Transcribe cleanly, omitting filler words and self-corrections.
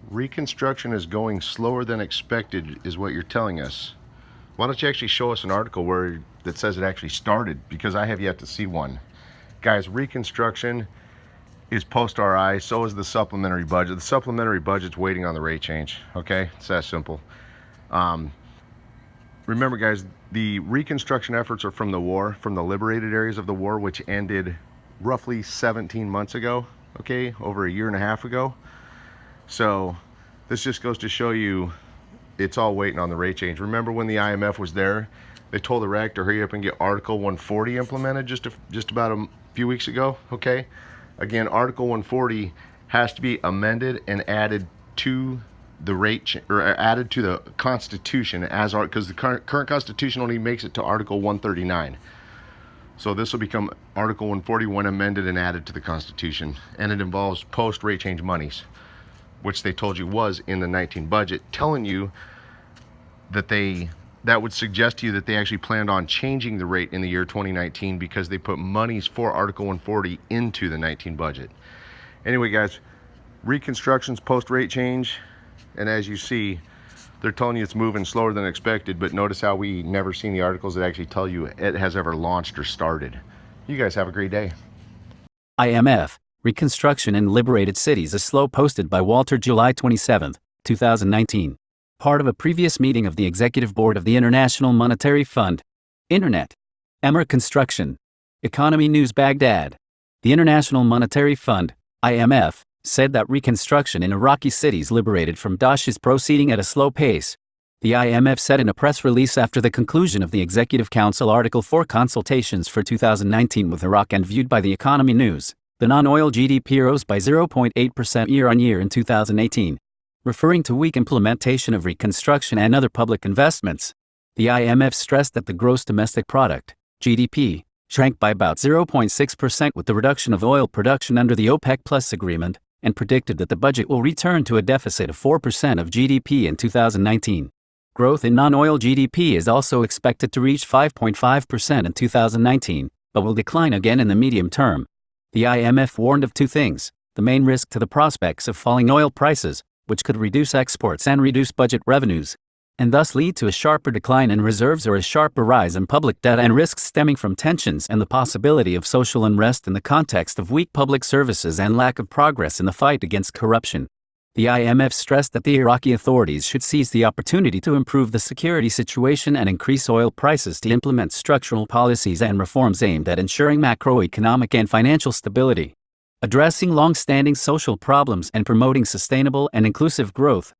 Reconstruction is going slower than expected, is what you're telling us. Why don't you actually show us an article that says it actually started? Because I have yet to see one. Guys, Reconstruction is post-RI, so is the supplementary budget. The supplementary budget's waiting on the rate change, okay? It's that simple. Remember, guys, the Reconstruction efforts are from the war, from the liberated areas of the war, which ended roughly 17 months ago, okay? Over a year and a half ago. So this just goes to show you it's all waiting on the rate change. Remember when the IMF was there, they told Iraq to hurry up and get Article 140 implemented just about a few weeks ago, okay? Again, Article 140 has to be amended and added to the added to the Constitution because the current Constitution only makes it to Article 139. So this will become Article 140 when amended and added to the Constitution, and it involves post-rate change monies, which they told you was in the 19 budget, telling you that that would suggest to you that they actually planned on changing the rate in the year 2019 because they put monies for Article 140 into the 19 budget. Anyway, guys, Reconstruction's post-rate change, and as you see, they're telling you it's moving slower than expected, but notice how we never seen the articles that actually tell you it has ever launched or started. You guys have a great day. IMF, Reconstruction in Liberated Cities, a slow posted by Walter, July 27, 2019. Part of a previous meeting of the Executive Board of the International Monetary Fund. Internet. Reconstruction. Economy News, Baghdad. The International Monetary Fund, IMF, said that reconstruction in Iraqi cities liberated from Daesh is proceeding at a slow pace. The IMF said in a press release after the conclusion of the Executive Council Article 4 consultations for 2019 with Iraq and viewed by the Economy News, the non-oil GDP rose by 0.8% year-on-year in 2018. Referring to weak implementation of reconstruction and other public investments, the IMF stressed that the gross domestic product, GDP, shrank by about 0.6% with the reduction of oil production under the OPEC Plus agreement, and predicted that the budget will return to a deficit of 4% of GDP in 2019. Growth in non-oil GDP is also expected to reach 5.5% in 2019, but will decline again in the medium term. The IMF warned of two things: the main risk to the prospects of falling oil prices, which could reduce exports and reduce budget revenues, and thus lead to a sharper decline in reserves or a sharper rise in public debt, and risks stemming from tensions and the possibility of social unrest in the context of weak public services and lack of progress in the fight against corruption. The IMF stressed that the Iraqi authorities should seize the opportunity to improve the security situation and increase oil prices to implement structural policies and reforms aimed at ensuring macroeconomic and financial stability, addressing long-standing social problems and promoting sustainable and inclusive growth.